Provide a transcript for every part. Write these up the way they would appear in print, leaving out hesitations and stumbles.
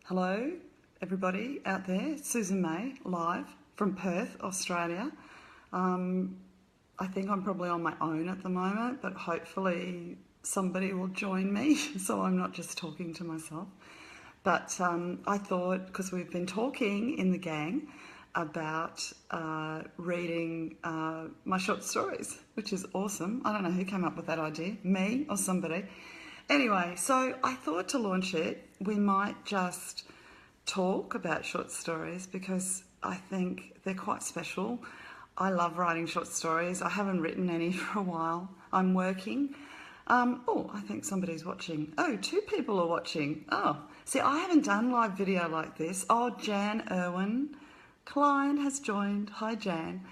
Hello, everybody out there. Susan May, live from Perth, Australia. I think I'm probably on my own at the moment, but hopefully somebody will join me so I'm not just talking to myself. But I thought, because we've been talking in the gang about reading my short stories, which is awesome. I don't know who came up with that idea, me or somebody. Anyway, so I thought to launch it, we might just talk about short stories because I think they're quite special. I love writing short stories. I haven't written any for a while. I'm working. I think somebody's watching. Oh, two people are watching. Oh, see, I haven't done live video like this. Oh, Jan Irwin Klein has joined. Hi, Jan.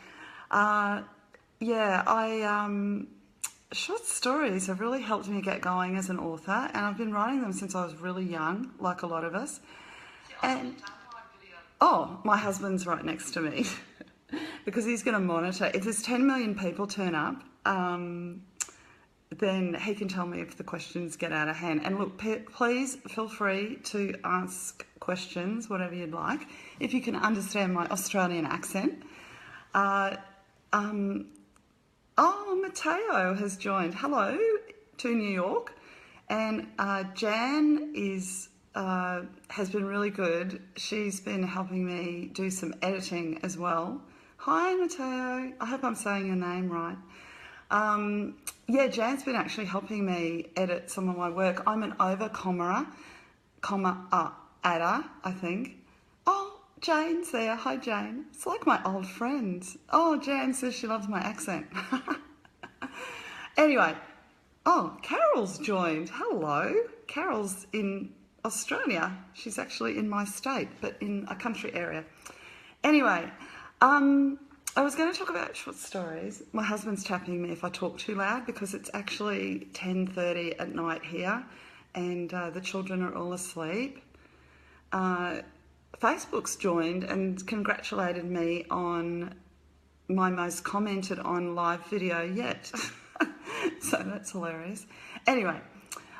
Short stories have really helped me get going as an author, and I've been writing them since I was really young, like a lot of us. And my husband's right next to me because he's going to monitor. If there's 10 million people turn up, then he can tell me if the questions get out of hand. And look, please feel free to ask questions, whatever you'd like, if you can understand my Australian accent. Matteo has joined. Hello to New York. And Jan has been really good. She's been helping me do some editing as well. Hi, Matteo. I hope I'm saying your name right. Jan's been actually helping me edit some of my work. I'm an adder, I think. Oh, Jane's there. Hi, Jane. It's like my old friends. Oh, Jan says she loves my accent. Anyway, Carol's joined. Hello. Carol's in Australia. She's actually in my state, but in a country area. Anyway, I was going to talk about short stories. My husband's tapping me if I talk too loud because it's actually 10:30 at night here and the children are all asleep. Facebook's joined and congratulated me on my most commented on live video yet. So that's hilarious. Anyway,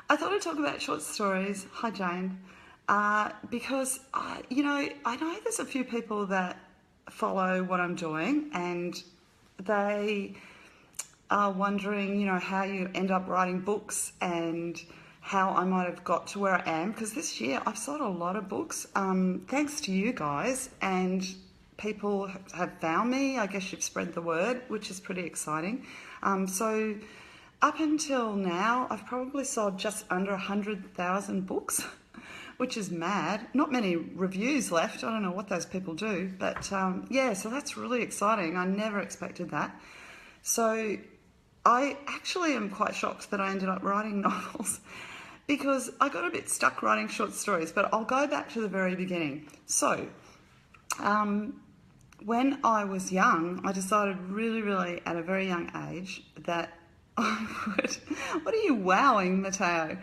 I thought I'd talk about short stories. Hi, Jane. Because, I know there's a few people that follow what I'm doing and they are wondering, how you end up writing books and how I might have got to where I am. Because this year I've sold a lot of books, thanks to you guys, and people have found me. I guess you've spread the word, which is pretty exciting. So up until now, I've probably sold just under 100,000 books, which is mad. Not many reviews left. I don't know what those people do, but so that's really exciting. I never expected that. So I actually am quite shocked that I ended up writing novels because I got a bit stuck writing short stories, but I'll go back to the very beginning. So when I was young, I decided really, really at a very young age that I would... What are you wowing, Matteo?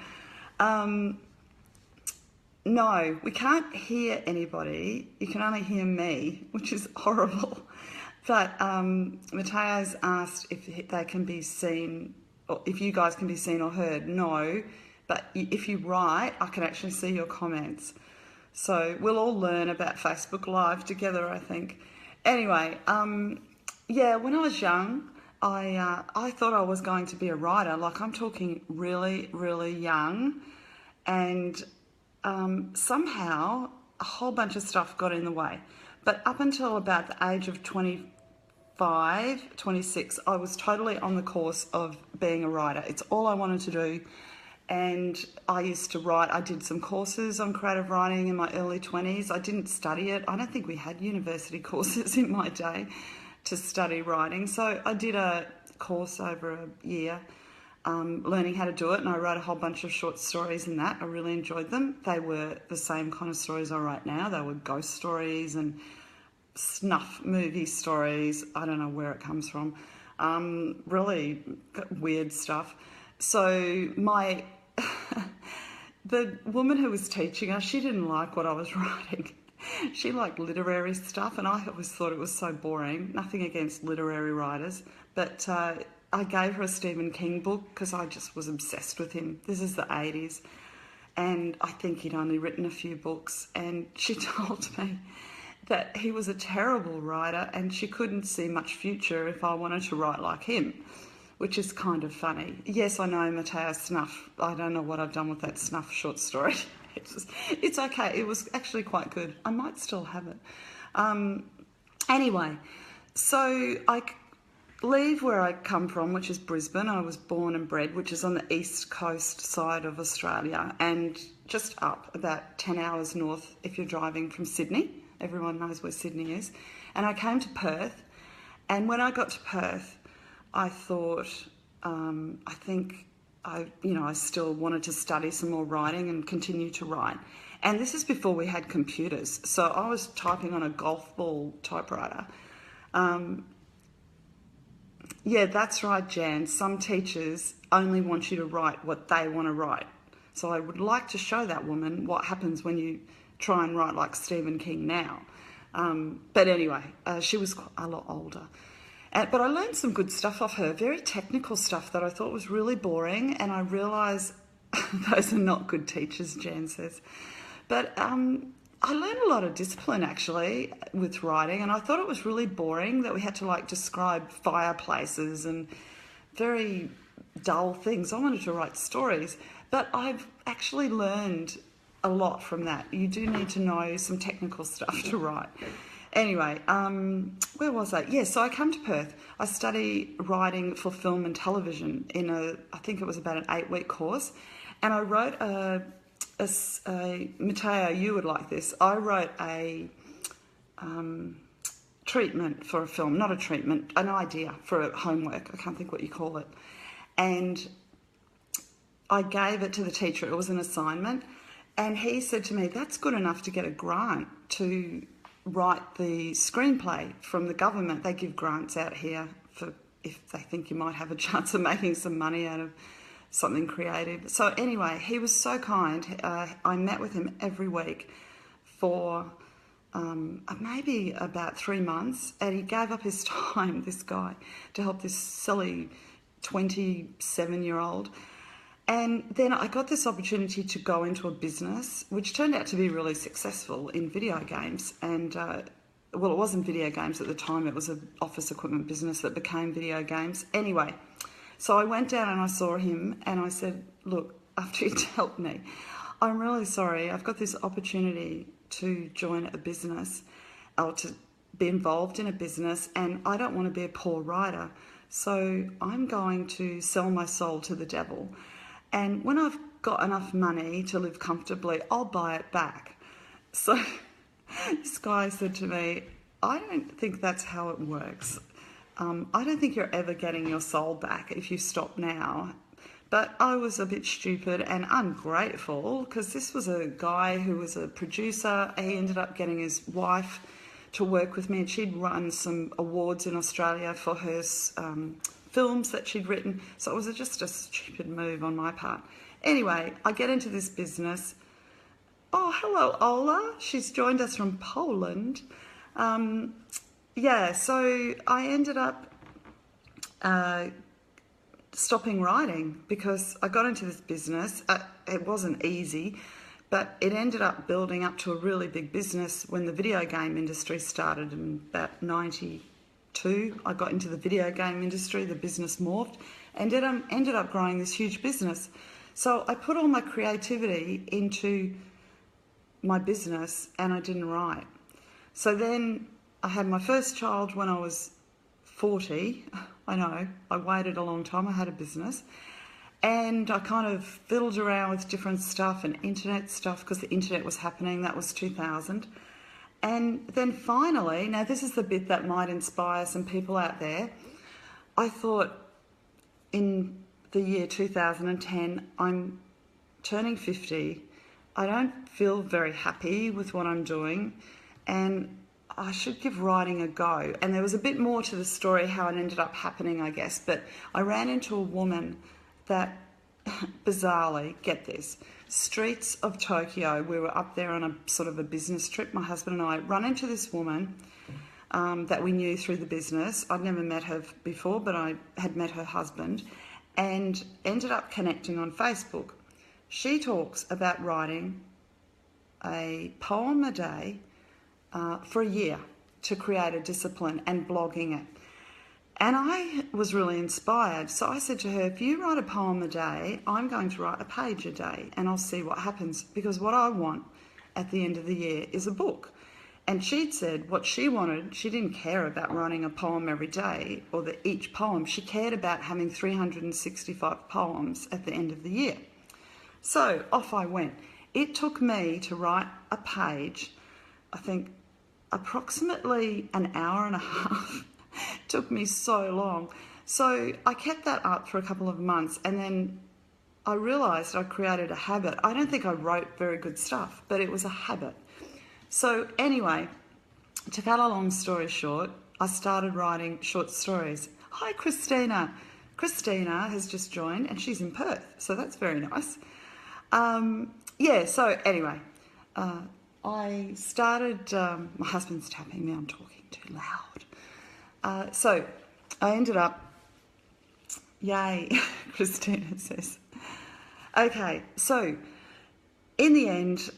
No, we can't hear anybody. You can only hear me, which is horrible. But Matteo's asked if they can be seen, or if you guys can be seen or heard. No, but if you write, I can actually see your comments. So we'll all learn about Facebook Live together, I think. Anyway, when I was young, I thought I was going to be a writer. Like, I'm talking really, really young, and somehow a whole bunch of stuff got in the way. But up until about the age of 25, 26, I was totally on the course of being a writer. It's all I wanted to do. And I used to write. I did some courses on creative writing in my early 20s. I didn't study it. I don't think we had university courses in my day to study writing. So I did a course over a year learning how to do it, and I wrote a whole bunch of short stories in that. I really enjoyed them. They were the same kind of stories I write now. They were ghost stories and snuff movie stories. I don't know where it comes from. Really weird stuff. So the woman who was teaching us, she didn't like what I was writing. She liked literary stuff, and I always thought it was so boring. Nothing against literary writers, but I gave her a Stephen King book because I just was obsessed with him. This is the 80s. and I think he'd only written a few books, and she told me that he was a terrible writer and she couldn't see much future if I wanted to write like him, which is kind of funny. Yes, I know Matteo Snuff. I don't know what I've done with that Snuff short story. It's okay. It was actually quite good. I might still have it. Anyway, so I leave where I come from, which is Brisbane. I was born and bred, which is on the east coast side of Australia, and just up about 10 hours north if you're driving from Sydney. Everyone knows where Sydney is. And I came to Perth, and when I got to Perth, I thought, I think I still wanted to study some more writing and continue to write. And this is before we had computers. So I was typing on a golf ball typewriter. Yeah, that's right, Jan. Some teachers only want you to write what they want to write. So I would like to show that woman what happens when you try and write like Stephen King now. But anyway, she was a lot older. But I learned some good stuff off her, very technical stuff that I thought was really boring, and I realised those are not good teachers, Jan says. But I learned a lot of discipline, actually, with writing, and I thought it was really boring that we had to, like, describe fireplaces and very dull things. I wanted to write stories, but I've actually learned a lot from that. You do need to know some technical stuff to write. Anyway, where was I? Yeah, so I come to Perth. I study writing for film and television in I think it was about an 8-week course. And I wrote Matteo, you would like this. I wrote a treatment for a film, not a treatment, an idea for a homework. I can't think what you call it. And I gave it to the teacher. It was an assignment. And he said to me, that's good enough to get a grant to write the screenplay from the government. They give grants out here for if they think you might have a chance of making some money out of something creative. So anyway, he was so kind. I met with him every week for maybe about 3 months, and he gave up his time, this guy, to help this silly 27-year-old. And then I got this opportunity to go into a business, which turned out to be really successful in video games. And, well, it wasn't video games at the time. It was an office equipment business that became video games. Anyway, so I went down and I saw him and I said, look, after he'd helped me, I'm really sorry. I've got this opportunity to join a business or to be involved in a business, and I don't want to be a poor writer. So I'm going to sell my soul to the devil. And when I've got enough money to live comfortably, I'll buy it back. So this guy said to me, I don't think that's how it works. I don't think you're ever getting your soul back if you stop now. But I was a bit stupid and ungrateful because this was a guy who was a producer. He ended up getting his wife to work with me, and she'd run some awards in Australia for her films that she'd written. So it was just a stupid move on my part. Anyway, I get into this business. Oh, hello, Ola. She's joined us from Poland. Yeah, so I ended up stopping writing because I got into this business. It wasn't easy, but it ended up building up to a really big business when the video game industry started in about 92. I got into the video game industry, the business morphed, and ended up growing this huge business. So I put all my creativity into my business and I didn't write. So then I had my first child when I was 40. I know, I waited a long time. I had a business. And I kind of fiddled around with different stuff and internet stuff because the internet was happening. That was 2000. And then finally, now this is the bit that might inspire some people out there. I thought in the year 2010, I'm turning 50. I don't feel very happy with what I'm doing, and I should give writing a go. And there was a bit more to the story, how it ended up happening, I guess. But I ran into a woman that, bizarrely, get this, streets of Tokyo, we were up there on a sort of a business trip, my husband and I, run into this woman that we knew through the business. I'd never met her before, but I had met her husband, and ended up connecting on Facebook. She talks about writing a poem a day for a year to create a discipline and blogging it. And I was really inspired. So I said to her, if you write a poem a day, I'm going to write a page a day and I'll see what happens. Because what I want at the end of the year is a book. And she'd said what she wanted, she didn't care about writing a poem every day or each poem. She cared about having 365 poems at the end of the year. So off I went. It took me to write a page, I think approximately an hour and a half. It took me so long. So I kept that up for a couple of months, and then I realised I created a habit. I don't think I wrote very good stuff, but it was a habit. So anyway, to cut a long story short, I started writing short stories. Hi, Christina. Christina has just joined, and she's in Perth, so that's very nice. So anyway, I started, my husband's tapping me, I'm talking too loud. So I ended up, yay, Christina says. Okay, so in the end,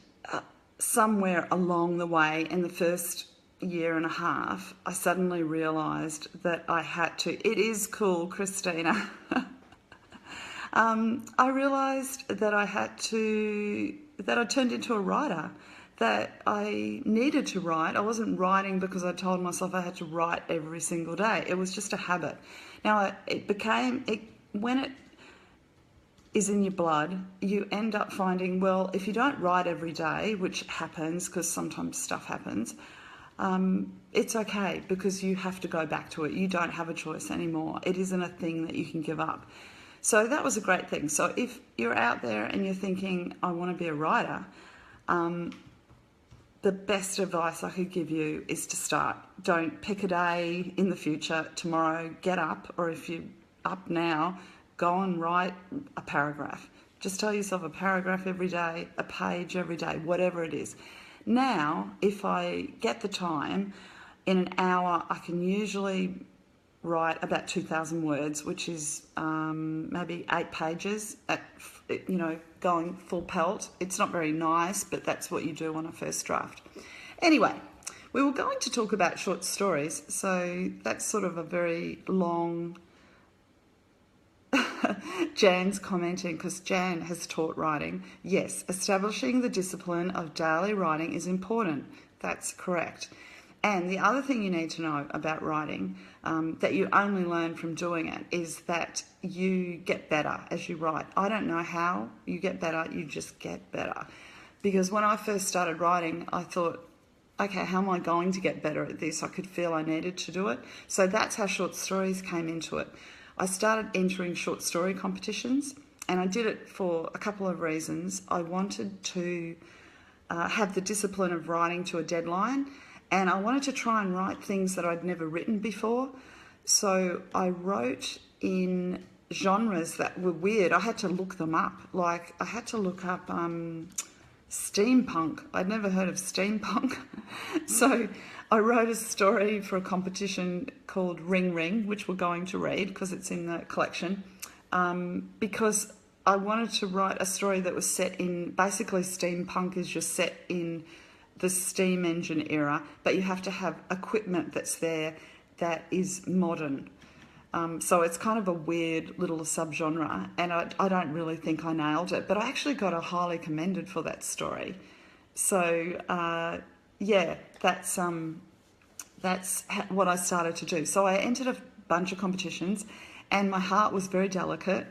somewhere along the way in the first year and a half, I suddenly realised that I had to, it is cool, Christina. I realised that that I turned into a writer, that I needed to write. I wasn't writing because I told myself I had to write every single day. It was just a habit. Now, when it is in your blood, you end up finding, well, if you don't write every day, which happens because sometimes stuff happens, it's okay because you have to go back to it. You don't have a choice anymore. It isn't a thing that you can give up. So that was a great thing. So if you're out there and you're thinking, I want to be a writer, the best advice I could give you is to start. Don't pick a day in the future, tomorrow, get up, or if you're up now, go and write a paragraph. Just tell yourself a paragraph every day, a page every day, whatever it is. Now, if I get the time, in an hour, I can usually write about 2,000 words, which is maybe 8 pages at, going full pelt. It's not very nice, but that's what you do on a first draft. Anyway, we were going to talk about short stories, so that's sort of a very long... Jan's commenting, because Jan has taught writing. Yes, establishing the discipline of daily writing is important. That's correct. And the other thing you need to know about writing, that you only learn from doing it, is that you get better as you write. I don't know how you get better, you just get better. Because when I first started writing, I thought, okay, how am I going to get better at this? I could feel I needed to do it. So that's how short stories came into it. I started entering short story competitions, and I did it for a couple of reasons. I wanted to have the discipline of writing to a deadline, and I wanted to try and write things that I'd never written before. So I wrote in genres that were weird. I had to look them up. Like, I had to look up steampunk. I'd never heard of steampunk. So I wrote a story for a competition called Ring Ring, which we're going to read because it's in the collection, because I wanted to write a story that was set in, basically steampunk is just set in the steam engine era, but you have to have equipment that's there that is modern. So it's kind of a weird little subgenre, and I don't really think I nailed it, but I actually got a highly commended for that story. So yeah, that's what I started to do. So I entered a bunch of competitions, and my heart was very delicate.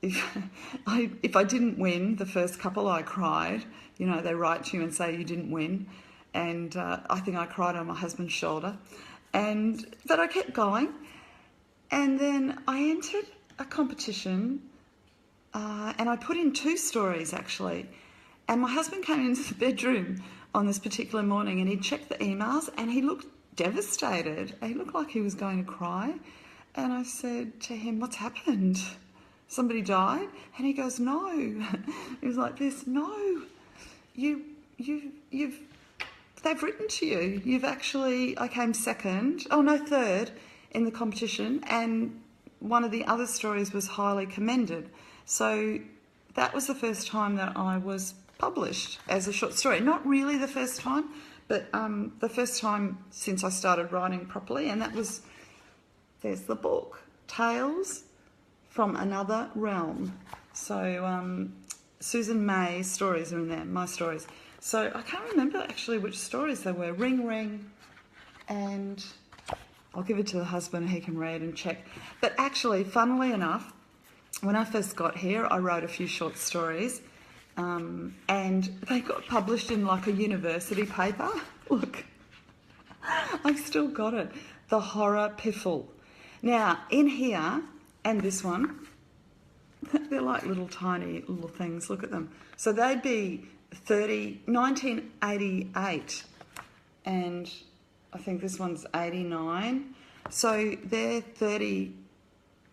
If I didn't win the first couple, I cried. You know, they write to you and say you didn't win, and I think I cried on my husband's shoulder. But I kept going, and then I entered a competition, and I put in 2 stories actually. And my husband came into the bedroom on this particular morning, and he checked the emails, and he looked devastated. He looked like he was going to cry. And I said to him, "What's happened? Somebody died?" And he goes, "No." He was like this, "No, they've written to you. You've actually," I came third in the competition, and one of the other stories was highly commended. So that was the first time that I was published as a short story. Not really the first time, but the first time since I started writing properly, and that was, there's the book, Tales from Another Realm. So Susan May's stories are in there, my stories. So I can't remember actually which stories they were. Ring Ring, and I'll give it to the husband, he can read and check. But actually, funnily enough, when I first got here, I wrote a few short stories, and they got published in like a university paper. Look, I've still got it. The Horror Piffle. Now, in here, and this one, they're like little tiny little things. Look at them. So they'd be 1988, and I think this one's 89. So they're 30,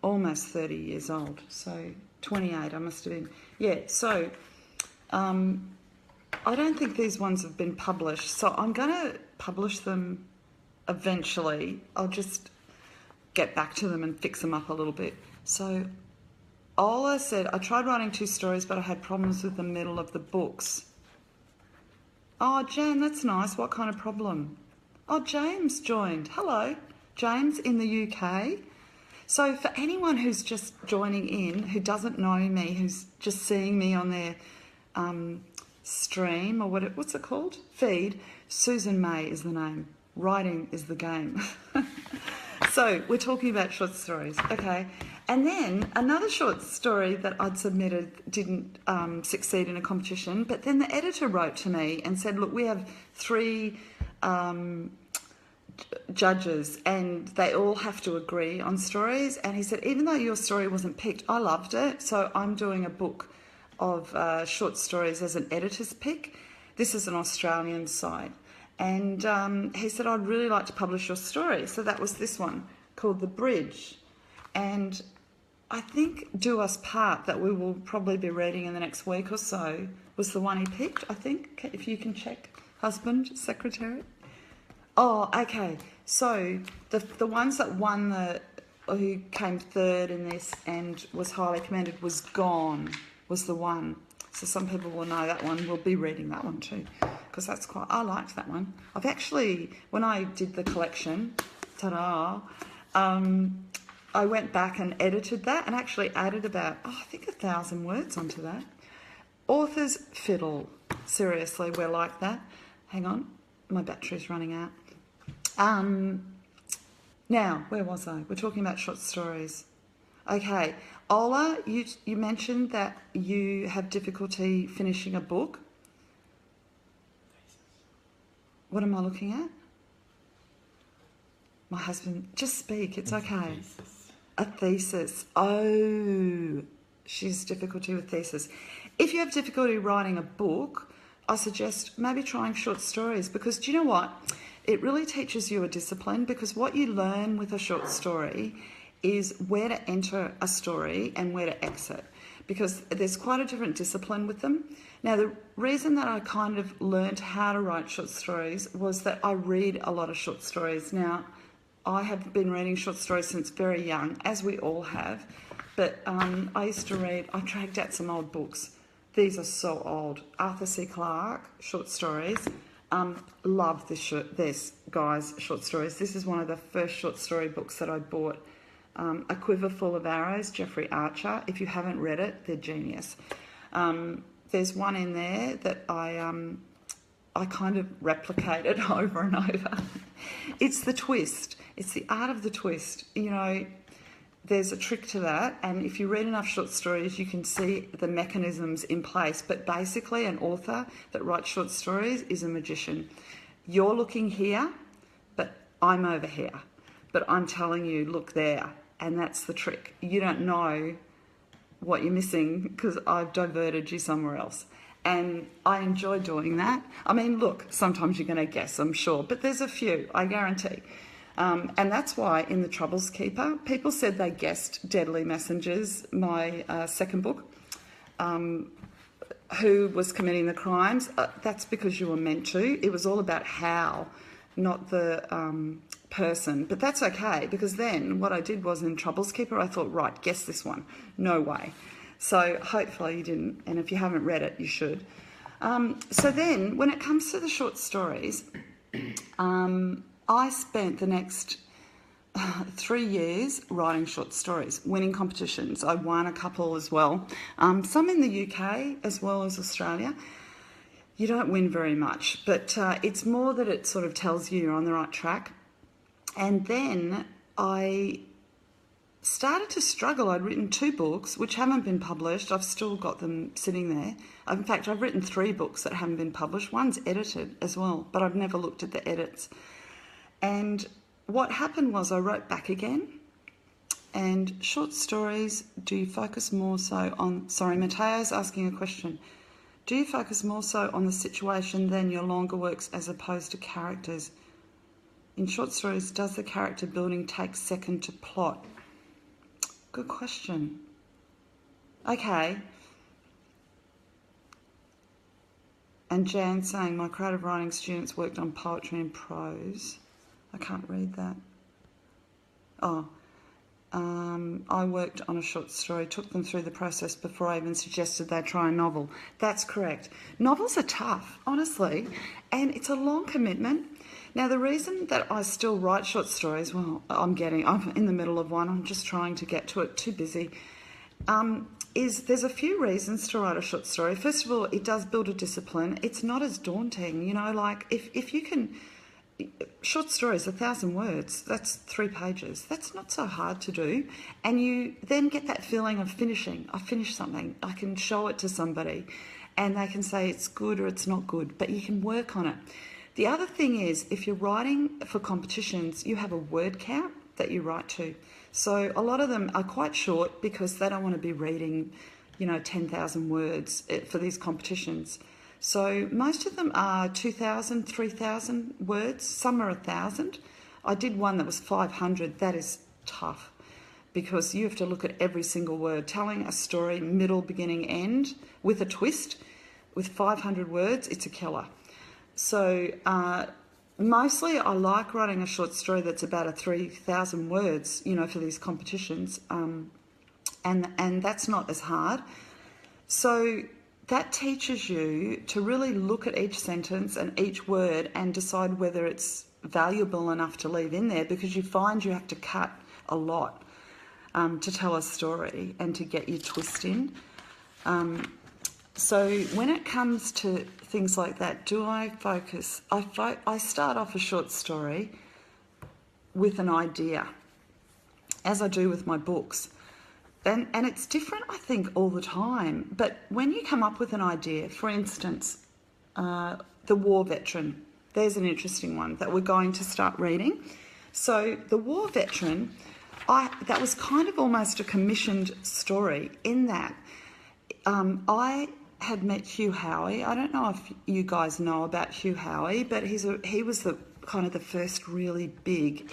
almost 30 years old. So 28, I must have been. Yeah, so I don't think these ones have been published. So I'm going to publish them eventually. I'll just get back to them and fix them up a little bit. So Ola said, I tried writing 2 stories, but I had problems with the middle of the books. Oh, Jan, that's nice. What kind of problem? Oh, James joined. Hello, James in the UK. So for anyone who's just joining in, who doesn't know me, who's just seeing me on their stream, or what's it called? Feed, Susan May is the name. Writing is the game. So we're talking about short stories, okay? And then another short story that I'd submitted didn't succeed in a competition, but then the editor wrote to me and said, look, we have 3 judges and they all have to agree on stories. And he said, even though your story wasn't picked, I loved it, so I'm doing a book of short stories as an editor's pick. This is an Australian site. And he said, I'd really like to publish your story. So that was this one called The Bridge. And I think Do Us Part, that we will probably be reading in the next week or so, was the one he picked, I think, if you can check, husband, secretary. Oh, okay. So the ones that won who came third in this and was highly commended was Gone, was the one. So some people will know that one. We'll be reading that one too, because that's quite, I liked that one. I've actually, when I did the collection, ta-da, I went back and edited that and actually added about, I think 1,000 words onto that. Author's Fiddle. Seriously, we're like that. Hang on, my battery's running out. Now, where was I? We're talking about short stories. Okay, Ola, you mentioned that you have difficulty finishing a book. What am I looking at? My husband, just speak, it's okay. A thesis. Oh, she's difficulty with thesis. If you have difficulty writing a book, I suggest maybe trying short stories, because do you know what? It really teaches you a discipline, because what you learn with a short story is where to enter a story and where to exit, because there's quite a different discipline with them. Now, the reason that I kind of learned how to write short stories was that I read a lot of short stories. Now, I have been reading short stories since very young, as we all have, but I used to read, I dragged out some old books. These are so old. Arthur C. Clarke, short stories. Love this guy's short stories. This is one of the first short story books that I bought. A Quiver Full of Arrows, Jeffrey Archer. If you haven't read it, they're genius. There's one in there that I kind of replicated over and over. It's the twist. It's the art of the twist. You know, there's a trick to that, and if you read enough short stories, you can see the mechanisms in place. But basically, an author that writes short stories is a magician. You're looking here, but I'm over here. But I'm telling you, look there, and that's the trick. You don't know what you're missing because I've diverted you somewhere else. And I enjoy doing that. I mean, look, sometimes you're going to guess, I'm sure, but there's a few, I guarantee. And that's why in The Troubles Keeper, people said they guessed Deadly Messengers, my second book, who was committing the crimes. That's because you were meant to. It was all about how, not the person. But that's okay, because then what I did was in Troubles Keeper, I thought, right, guess this one. No way. So hopefully you didn't, and if you haven't read it, you should. So then, when it comes to the short stories, I spent the next 3 years writing short stories, winning competitions. I won a couple as well, some in the UK as well as Australia. You don't win very much, but it's more that it sort of tells you you're on the right track. And then I started to struggle. I'd written 2 books which haven't been published. I've still got them sitting there. In fact, I've written 3 books that haven't been published. One's edited as well, but I've never looked at the edits. And what happened was I wrote back again. And short stories, do you focus more so on... Sorry, Mateo's asking a question. Do you focus more so on the situation than your longer works as opposed to characters? In short stories, does the character building take second to plot? Good question. Okay. And Jan saying, my creative writing students worked on poetry and prose. I can't read that. I worked on a short story, took them through the process before I even suggested they try a novel. That's correct. Novels are tough, honestly, and it's a long commitment. Now, the reason that I still write short stories, well, I'm in the middle of one, I'm just trying to get to it, too busy, is there's a few reasons to write a short story. First of all, it does build a discipline. It's not as daunting, you know, like if you can... Short stories, 1,000 words, that's 3 pages. That's not so hard to do. And you then get that feeling of finishing. I finished something. I can show it to somebody and they can say it's good or it's not good, but you can work on it. The other thing is, if you're writing for competitions, you have a word count that you write to. So a lot of them are quite short because they don't want to be reading, 10,000 words for these competitions. So most of them are 2,000, 3,000 words. Some are 1,000. I did one that was 500. That is tough because you have to look at every single word. Telling a story, middle, beginning, end, with a twist, with 500 words, it's a killer. So mostly I like writing a short story that's about 3,000 words, for these competitions. And that's not as hard. So... that teaches you to really look at each sentence and each word and decide whether it's valuable enough to leave in there, because you find you have to cut a lot to tell a story and to get your twist in. So when it comes to things like that, do I focus? I start off a short story with an idea, as I do with my books. And it's different, I think, all the time. But when you come up with an idea, for instance, the war veteran, there's an interesting one that we're going to start reading. So the war veteran, that was kind of almost a commissioned story in that I had met Hugh Howey. I don't know if you guys know about Hugh Howey, but he was the kind of the first really big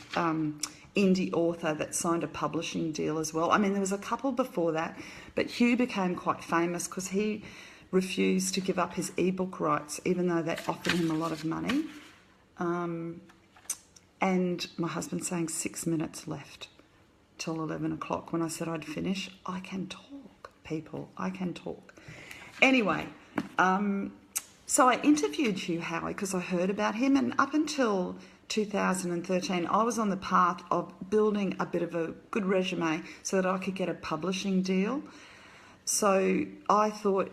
indie author that signed a publishing deal as well. I mean, there was a couple before that, but Hugh became quite famous because he refused to give up his ebook rights, even though they offered him a lot of money. And my husband's saying 6 minutes left till 11 o'clock when I said I'd finish. I can talk, people. I can talk. Anyway, so I interviewed Hugh Howey because I heard about him, and up until 2013, I was on the path of building a bit of a good resume so that I could get a publishing deal. So I thought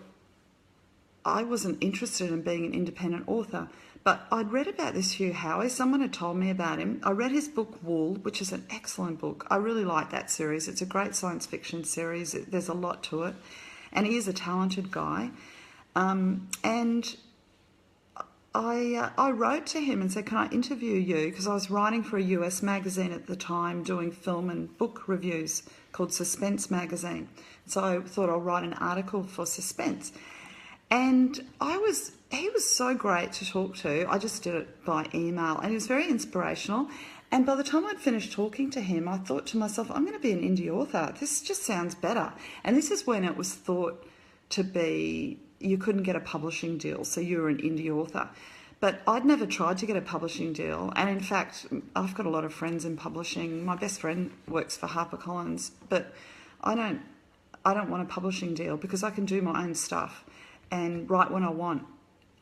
I wasn't interested in being an independent author, but I'd read about this Hugh Howey. Someone had told me about him. I read his book Wool, which is an excellent book. I really like that series. It's a great science fiction series. There's a lot to it. And he is a talented guy. And I wrote to him and said, can I interview you? Because I was writing for a US magazine at the time, doing film and book reviews called Suspense Magazine. So I thought I'll write an article for Suspense. And he was so great to talk to. I just did it by email, and he was very inspirational. And by the time I'd finished talking to him, I thought to myself, I'm going to be an indie author. This just sounds better. And this is when it was thought to be... you couldn't get a publishing deal, so you were an indie author. But I'd never tried to get a publishing deal. And in fact, I've got a lot of friends in publishing. My best friend works for HarperCollins, but I don't I don't want a publishing deal because I can do my own stuff and write when I want,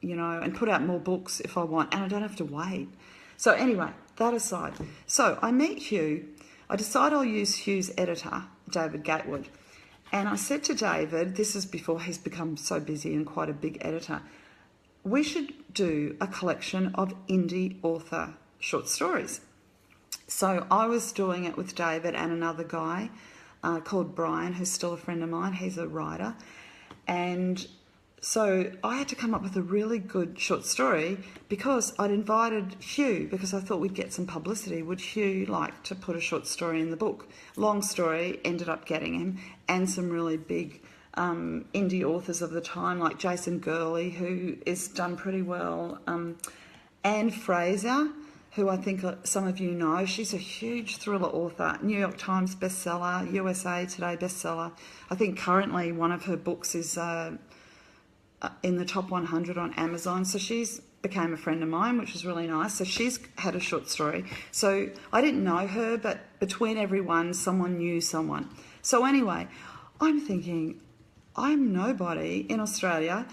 you know, and put out more books if I want, and I don't have to wait. So anyway, that aside. So I meet Hugh. I decide I'll use Hugh's editor, David Gatewood. And I said to David, this is before he's become so busy and quite a big editor, we should do a collection of indie author short stories. So I was doing it with David and another guy called Brian, who's still a friend of mine. He's a writer. And so I had to come up with a really good short story because I'd invited Hugh because I thought we'd get some publicity. Would Hugh like to put a short story in the book? Long story, ended up getting him, and some really big indie authors of the time like Jason Gurley, who is done pretty well, Anne Fraser, who I think some of you know. She's a huge thriller author, New York Times bestseller, USA Today bestseller. I think currently one of her books is in the top 100 on Amazon. So she's became a friend of mine, which is really nice. So she's had a short story. So I didn't know her, but between everyone, someone knew someone. So anyway, I'm thinking, I'm nobody in Australia,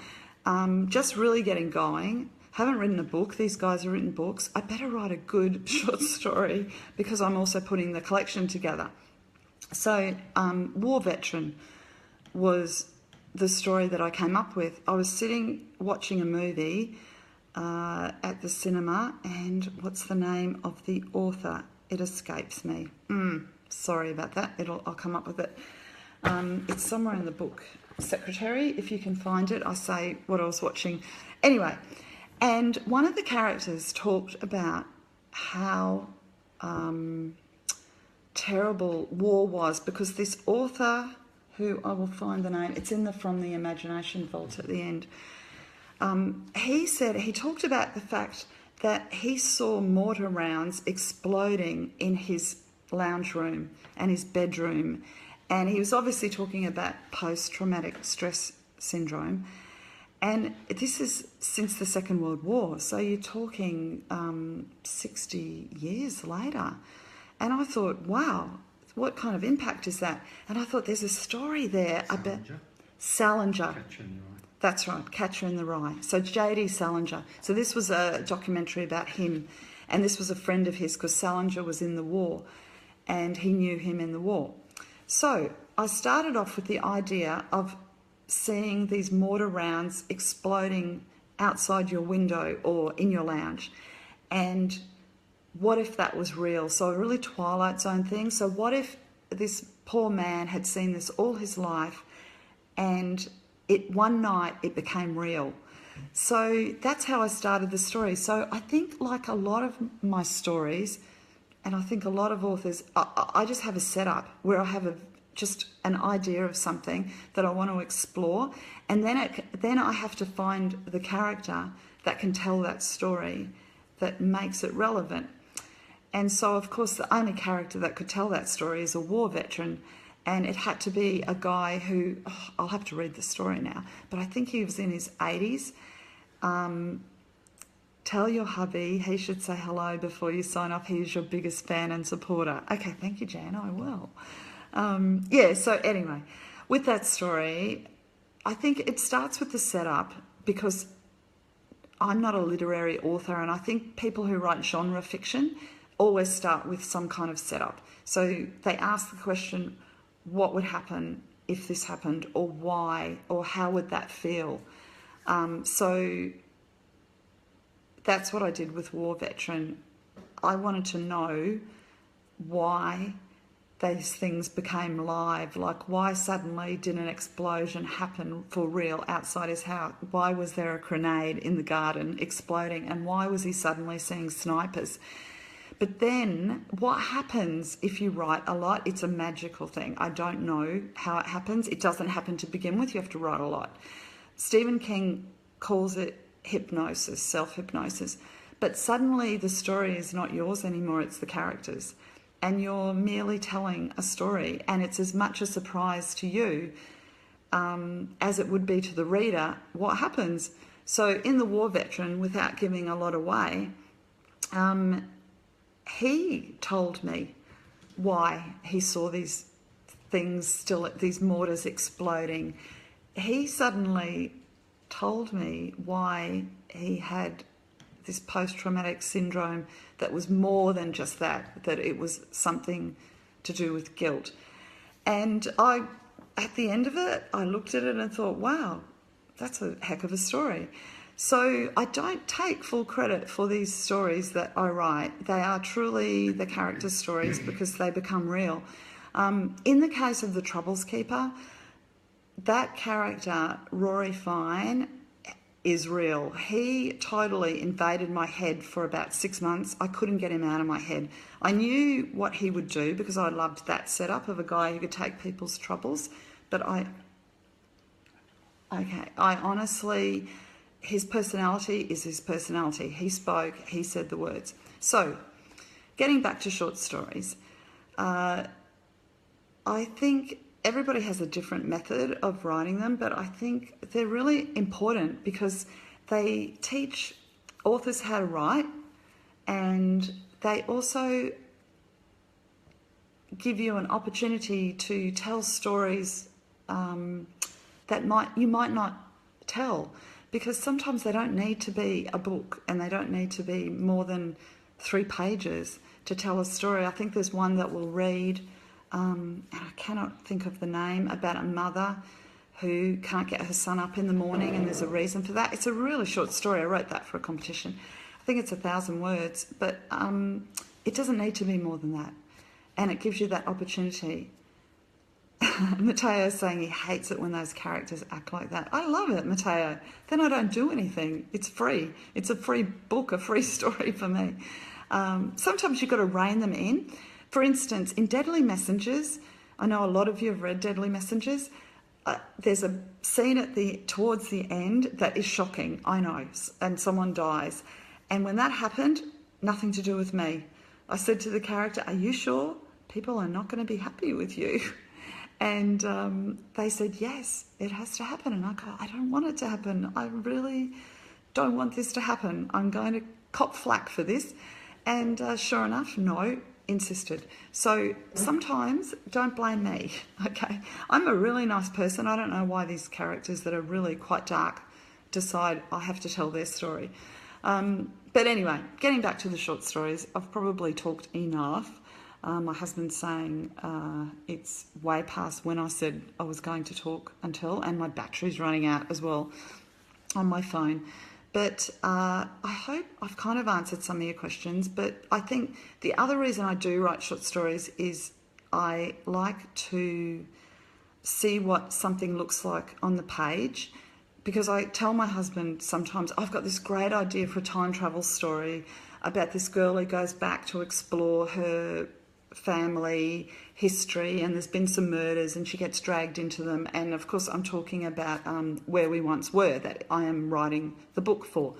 just really getting going. Haven't written a book. These guys have written books. I better write a good short story because I'm also putting the collection together. So War Veteran was the story that I came up with. I was sitting watching a movie at the cinema, and what's the name of the author? It escapes me. Sorry about that. I'll come up with it. It's somewhere in the book Secretary. If you can find it, I say what I was watching. Anyway, and one of the characters talked about how terrible war was because this author, who I will find the name, it's in the From the Imagination Vault at the end. He talked about the fact that he saw mortar rounds exploding in his lounge room and his bedroom. And he was obviously talking about post-traumatic stress syndrome. And this is since the Second World War. So you're talking 60 years later. And I thought, wow, what kind of impact is that? And I thought there's a story there about Salinger. Catcher in the Rye. That's right, Catcher in the Rye. So J.D. Salinger. So this was a documentary about him, and this was a friend of his because Salinger was in the war, and he knew him in the war. So I started off with the idea of seeing these mortar rounds exploding outside your window or in your lounge, and what if that was real? So a really Twilight Zone thing. So what if this poor man had seen this all his life and one night it became real? So that's how I started the story. So I think like a lot of my stories, and I think a lot of authors, I just have a setup where I have just an idea of something that I want to explore, and then I have to find the character that can tell that story that makes it relevant. And so, of course, the only character that could tell that story is a war veteran. And it had to be a guy who, I'll have to read the story now, but I think he was in his 80s. Tell your hubby he should say hello before you sign off. He's your biggest fan and supporter. Okay, thank you, Jan, I will. So anyway, with that story, I think it starts with the setup because I'm not a literary author, and I think people who write genre fiction always start with some kind of setup. So they ask the question, what would happen if this happened, or why, or how would that feel? So that's what I did with War Veteran. I wanted to know why these things became live, like why suddenly did an explosion happen for real outside his house? Why was there a grenade in the garden exploding, and why was he suddenly seeing snipers? But then what happens if you write a lot? It's a magical thing. I don't know how it happens. It doesn't happen to begin with. You have to write a lot. Stephen King calls it hypnosis, self-hypnosis. But suddenly the story is not yours anymore. It's the characters. And you're merely telling a story. And it's as much a surprise to you as it would be to the reader what happens. So in The War Veteran, without giving a lot away, he told me why he saw these things still, these mortars exploding, he suddenly told me why he had this post-traumatic syndrome that was more than just that it was something to do with guilt. And at the end of it, I looked at it and thought, wow, that's a heck of a story. So I don't take full credit for these stories that I write. They are truly the character stories because they become real. In the case of The Troubles Keeper, that character, Rory Fine, is real. He totally invaded my head for about 6 months. I couldn't get him out of my head. I knew what he would do because I loved that setup of a guy who could take people's troubles. But I honestly, his personality is his personality. He spoke, he said the words. So, getting back to short stories, I think everybody has a different method of writing them, but I think they're really important because they teach authors how to write, and they also give you an opportunity to tell stories that you might not tell, because sometimes they don't need to be a book and they don't need to be more than 3 pages to tell a story. I think there's one that we'll read, and I cannot think of the name, about a mother who can't get her son up in the morning, and there's a reason for that. It's a really short story. I wrote that for a competition. I think it's 1,000 words, but it doesn't need to be more than that. And it gives you that opportunity. Matteo's saying he hates it when those characters act like that. I love it, Matteo. Then I don't do anything. It's free. It's a free book, a free story for me. Sometimes you've got to rein them in. For instance, in Deadly Messengers, I know a lot of you have read Deadly Messengers. There's a scene towards the end that is shocking, I know, and someone dies. And when that happened, nothing to do with me. I said to the character, "Are you sure? People are not going to be happy with you." And they said, "Yes, it has to happen." And I go, "I don't want it to happen. I really don't want this to happen. I'm going to cop flack for this." And sure enough, no, insisted. So sometimes don't blame me, okay? I'm a really nice person. I don't know why these characters that are really quite dark decide I have to tell their story. But anyway, getting back to the short stories, I've probably talked enough. My husband's saying it's way past when I said I was going to talk until, and my battery's running out as well on my phone. But I hope I've kind of answered some of your questions. But I think the other reason I do write short stories is I like to see what something looks like on the page, because I tell my husband sometimes, I've got this great idea for a time travel story about this girl who goes back to explore her family history, and there's been some murders and she gets dragged into them, and of course I'm talking about Where We Once Were, that I am writing the book for.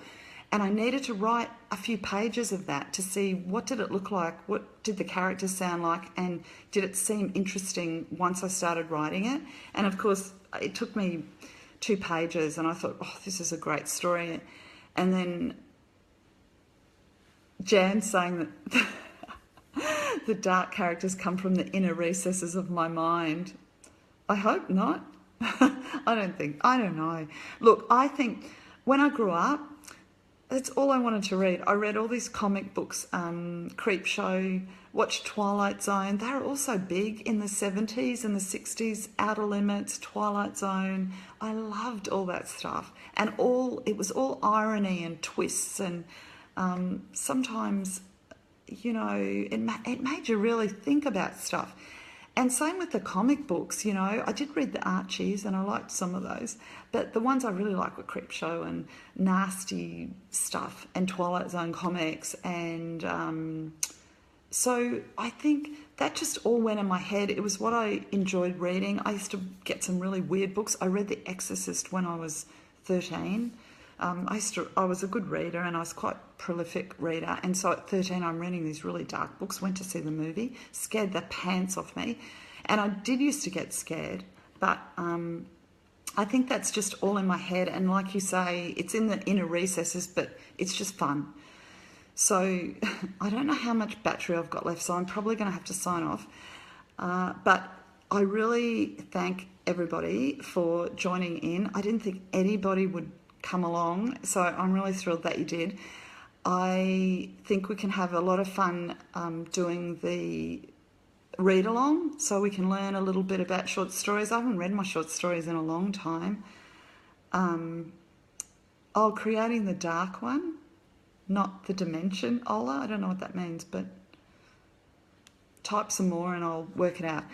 And I needed to write a few pages of that to see what did it look like, what did the characters sound like, and did it seem interesting once I started writing it. And of course it took me 2 pages and I thought, oh, this is a great story. And then Jan's saying that the dark characters come from the inner recesses of my mind. I hope not. I don't know. Look, I think when I grew up, that's all I wanted to read. I read all these comic books, Creepshow, watched Twilight Zone. They were also big in the 70s and the 60s, Outer Limits, Twilight Zone. I loved all that stuff. And it was all irony and twists, and sometimes, you know, it made you really think about stuff. And same with the comic books, you know. I did read the Archies and I liked some of those, but the ones I really liked were Creepshow and nasty stuff and Twilight Zone comics. And so I think that just all went in my head. It was what I enjoyed reading. I used to get some really weird books. I read The Exorcist when I was 13. I was a good reader and I was quite a prolific reader, and so at 13 I'm reading these really dark books, went to see the movie, scared the pants off me, and I did used to get scared, but I think that's just all in my head, and like you say, it's in the inner recesses, but it's just fun. So I don't know how much battery I've got left, so I'm probably going to have to sign off, but I really thank everybody for joining in. I didn't think anybody would come along, so I'm really thrilled that you did. I think we can have a lot of fun doing the read along, so we can learn a little bit about short stories. I haven't read my short stories in a long time. Creating the dark one, not the dimension. Ola, I don't know what that means, but type some more and I'll work it out.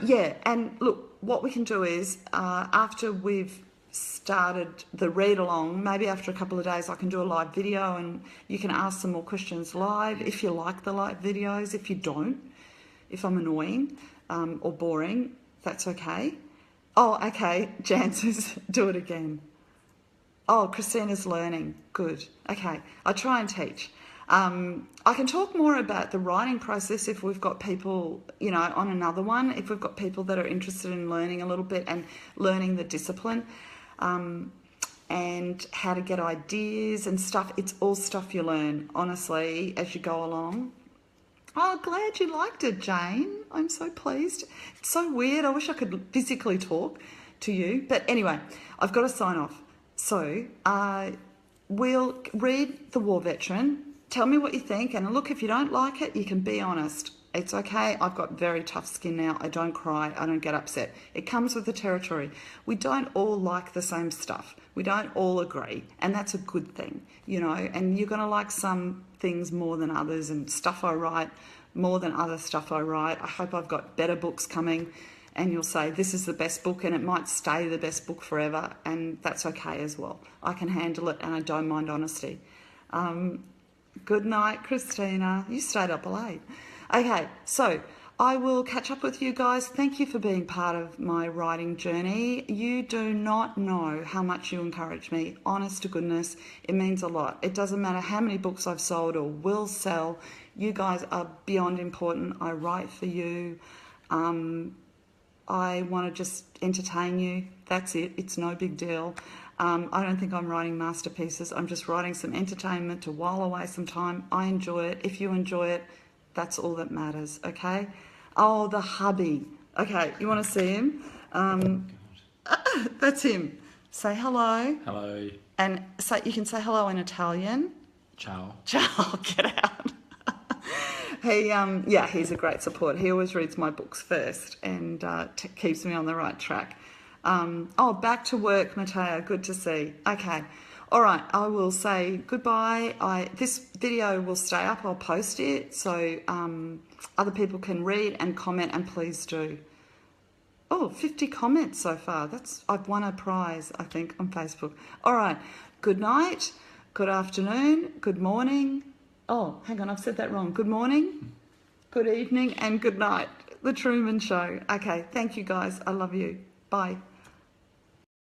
Yeah, and look, what we can do is after we've started the read along, maybe after a couple of days I can do a live video and you can ask some more questions live if you like the live videos. If you don't, if I'm annoying or boring, that's okay. Oh, okay, Jan says do it again. Oh, Christina's learning. Good. Okay, I try and teach. I can talk more about the writing process if we've got people, you know, on another one, if we've got people that are interested in learning a little bit and learning the discipline and how to get ideas and stuff. It's all stuff you learn, honestly, as you go along. Oh, glad you liked it, Jane. I'm so pleased. It's so weird. I wish I could physically talk to you. But anyway, I've got to sign off. So we'll read The War Veteran. Tell me what you think. And look, if you don't like it, you can be honest. It's okay. I've got very tough skin now. I don't cry. I don't get upset. It comes with the territory. We don't all like the same stuff. We don't all agree. And that's a good thing, you know. And you're going to like some things more than others, and stuff I write more than other stuff I write. I hope I've got better books coming. And you'll say, this is the best book, and it might stay the best book forever, and that's okay as well. I can handle it, and I don't mind honesty. Good night, Christina. You stayed up late. Okay, so I will catch up with you guys. Thank you for being part of my writing journey. You do not know how much you encourage me. Honest to goodness, it means a lot. It doesn't matter how many books I've sold or will sell. You guys are beyond important. I write for you. I want to just entertain you. That's it. It's no big deal. I don't think I'm writing masterpieces. I'm just writing some entertainment to while away some time. I enjoy it. If you enjoy it, that's all that matters, okay? Oh, the hubby. Okay, you want to see him? That's him. Say hello. Hello. And you can say hello in Italian. Ciao. Ciao, get out. Yeah, he's a great support. He always reads my books first and keeps me on the right track. Back to work, Matteo. Good to see. Okay. All right. I will say goodbye. This video will stay up. I'll post it so other people can read and comment, and please do. Oh, 50 comments so far. I've won a prize, I think, on Facebook. All right. Good night. Good afternoon. Good morning. Oh, hang on, I've said that wrong. Good morning, good evening, and good night. The Truman Show. Okay, thank you guys. I love you. Bye.